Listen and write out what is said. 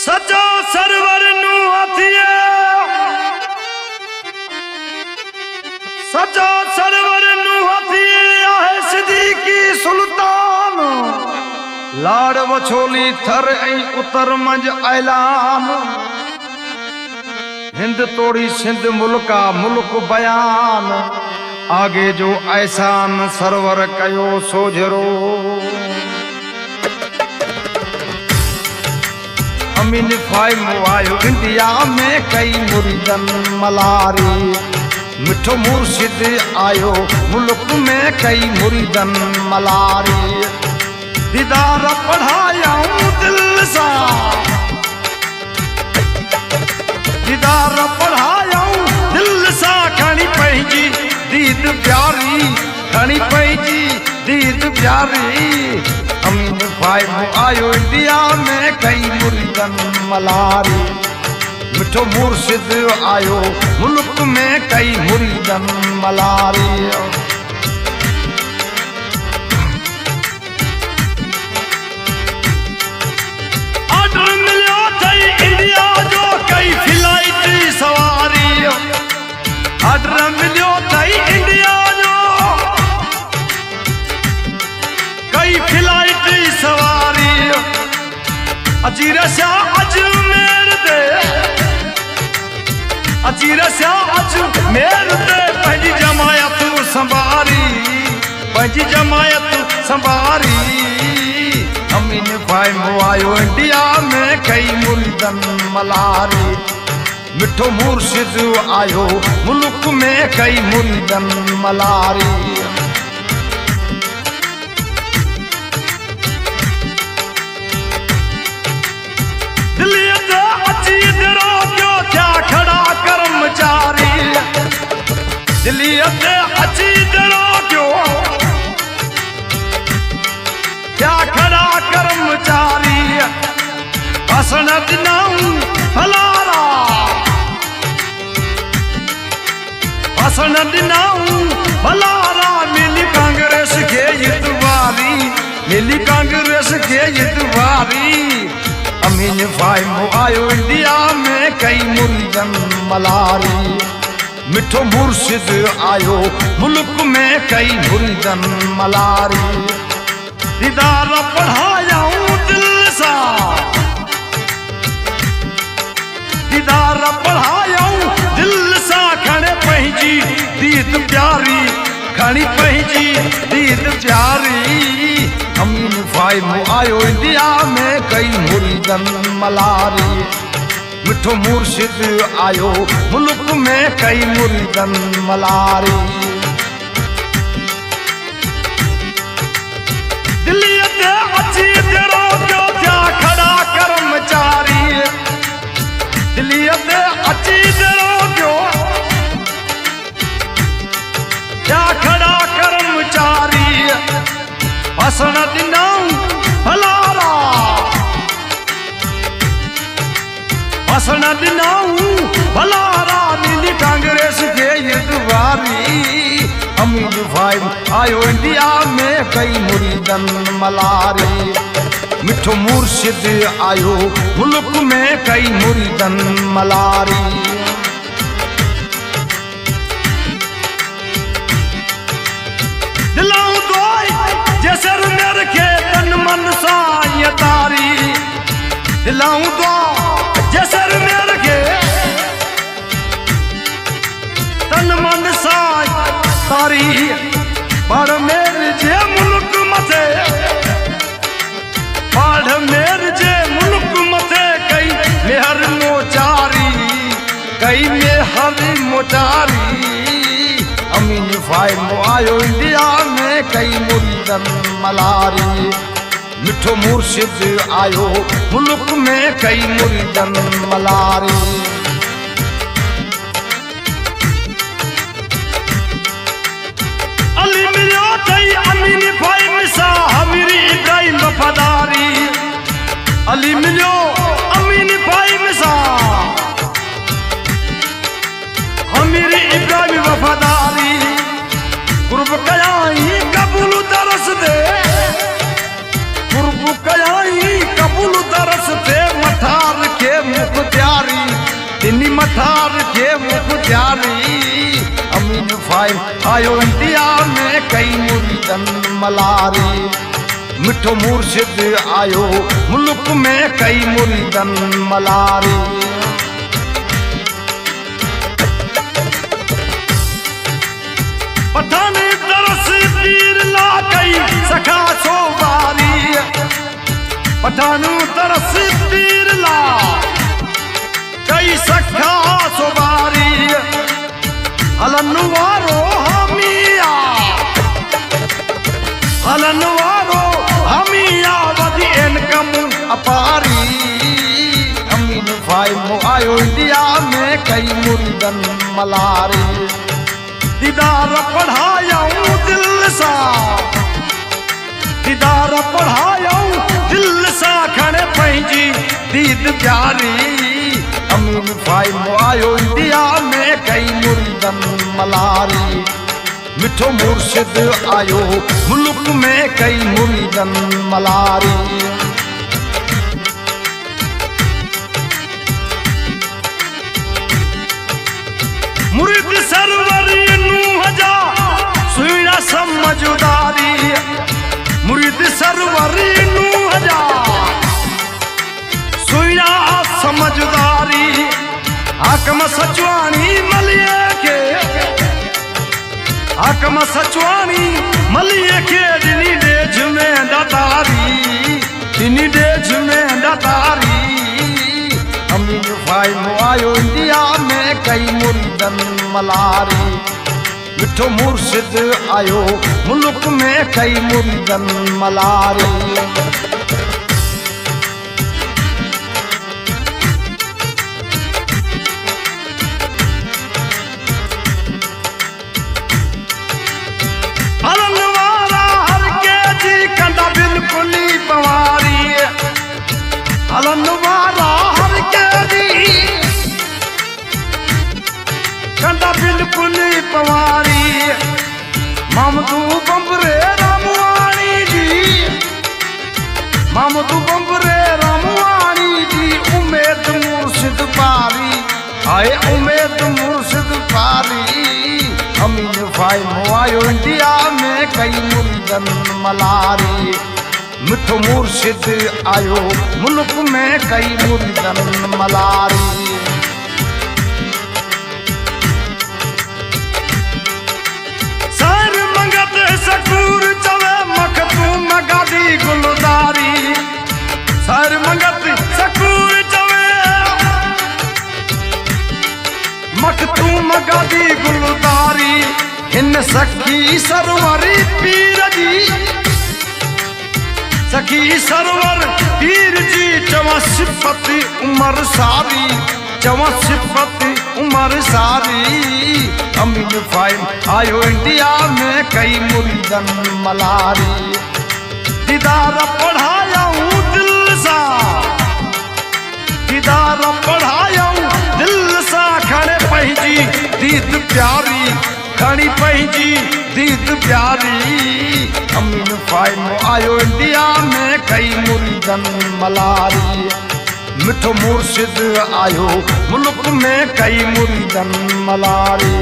सचो सरवर नू हथिया सचो सरवर नू हथिया है सिद्दीकी सुल्तान लाड़ वछोली थर ऐं उतर मंझ ऐलान हिंद तोड़ी सिंध मुल्का मुल्क बयान आगे जो एहसान सरवर कयो सोझरो अमीन फाइम आयो इंडिया में कई मुरीदन मलारी मिठो मुर्शिद आयो मुल्क में कई मुरीदन मलारी दीदार पढ़ाया दिल सा दीदार पढ़ाया दिल सा खणी पंहिंजी दीद प्यारी खणी पंहिंजी दीद प्यारी अमीन फाइम आयो इंडिया में कई मुरीदन मलारी मिठो मुर्शिद आयो मुल्क में कई मुरीदन मलारी ऑर्डर मिलियो थई इंडिया जो कई फ्लाइट सवारी ऑर्डर मिलियो थई इंडिया जो कई फ्लाइट सवारी अजीर सा अजमेर दे अजीर सा अजमेर दे पंहिंजी जमायत संभारी पंहिंजी जमायत संभारी अमीन फाइम आयो इंडिया में कई मुरीदन मलारी मिठो मुर्शिद आयो मुल्क में कई मुरीदन मलारी दिल्ली ते अची दिरो क्यों क्या खड़ा कर्मचारी दिल्ली ते अची दिरो क्यों क्या खड़ा कर्मचारी हसन दिनाऊं भलारा हसन दिनाऊं भलारा मिली कांग्रेस के इतवारी मिली कांग्रेस के इतवारी अमीन फाइम आयो इंडिया में कई मुरीदन मलारी मिठो मुर्शिद आयो मुल्क में कई मुरीदन मलारी दीदार पढ़ाया दिल सा दीदार पढ़ाया दिल सा खणे पंहिंजी दीद प्यारी खणी पंहिंजी दीद प्यारी अमीन फाइम आयो इंडिया में कई मुरीदन मलारी मिठो मुर्शिद आयो मुल्क में कई मुरीदन मलारी दिल्ली ते अची दिरो क्यों क्या खड़ा कर्मचारी दिल्ली ते अची दिरो क्यों क्या खड़ा कर्मचारी हसन दिनाऊं भलारा हसन दिनाऊं भलारा मिली कांग्रेस के इतवारी अमीन फाइम आयो इंडिया में कई मुरीदन मलारी मिठो मुर्शिद आयो मुल्क में कई मुरीदन मलारी दिलाऊं दोई जैसे मेरे के तन मन सा ये तारी दिलाऊं दो जैसे मेरे के तन मन सा तारी पढ़ मेरे जे मुल्क मथे पढ़ मेरे जे मुल्क मथे कई मेहर मोचारी कई मेहर मोचारी अमीन फाइम आयो इंडिया में कई मुरीदन मलारी मिठो मुर्शिद आयो मुल्क में कई मुरीदन मलारी अली मिलियो थई अमीन फाइम सा हमीरी इब्राहिम वफादारी अली मिलियो अमीन भाई मिसाल अमीर इब्राहिम वफादारी कुर्ब कयाई कबूल दरस दे कुर्ब कयाई कबूल दरस दे मठार के मुख्तियारी दिनी मठार के मुख्तियारी अमीन भाई आयो इंडिया में कई मुरीदन मलारी मिठो मुर्शिद आयो मुल्क में कई मुरीदन मलारी पठान दरस पीर ला कई सखा सोबारी पठान दरस पीर ला कई सखा सोबारी हलन वारो हमिया हलन वारो हमिया वधी इनकम अपारी अमीन भाई मो आयो इंडिया में कई मुरीदन मलारी दीदार पढ़ायाऊं दिल सा दीदार पढ़ायाऊं दिल सा खड़े पंहिंजी दीद प्यारी अमीन भाई मो आयो इंडिया में कई मुरीदन मलारी मिठो मुर्शिद आयो मुल्क में कई मुरीदन मलारी मुरीद सरवरी नूह जा सुइना समझदारी मुरीद सरवरी नूह जा सुइना समझदारी हाकम सचवानी मलिए के हाकम सचवानी मलिए के दिनी डेझ में दातारी दिनी डेझ में दातारी अमीन भाई मो आयो इंडिया में कई मुरीदन मलारी मिठो मुर्शिद आयो मुल्क में कई मुरीदन मलारी हलन वारा हर के जी कंदा बिल्कुल ही पवारी हलन वारा हर के जी कंदा बिल्कुल ही पवारी मामदू बंबरे रामवाणी जी मामदू बंबरे रामवाणी जी उम्मीद मुर्शिद पारी आए उम्मीद मुर्शिद पारी अमीन भाई मो आयो इंडिया में कई मुरीदन मलारी मिठो मुर्शिद आयो मुल्क में कई मुरीदन मलारी सर मंगत सकूर चवे मखतूम गादी गुलदारी सर मंगत सकूर चवे मखतूम गादी गुलदारी इन सखी सरवरी पीर जी सखी सरवर पीर जी चवा सिफत उमर सारी चवा सिफत उमर सारी अमीन भाई आयो इंडिया में कई मुरीदन मलारी दीदार पढ़ायाऊं दिल सा दीदार पढ़ायाऊं दिल सा खड़े पंहिंजी दीद प्यारी खड़ी पंहिंजी दीद प्यारी अमीन भाई मो आयो इंडिया में कई मुरीदन मलारी मिठो मुर्शिद आयो मुल्क में कई मुरीदन मलारी।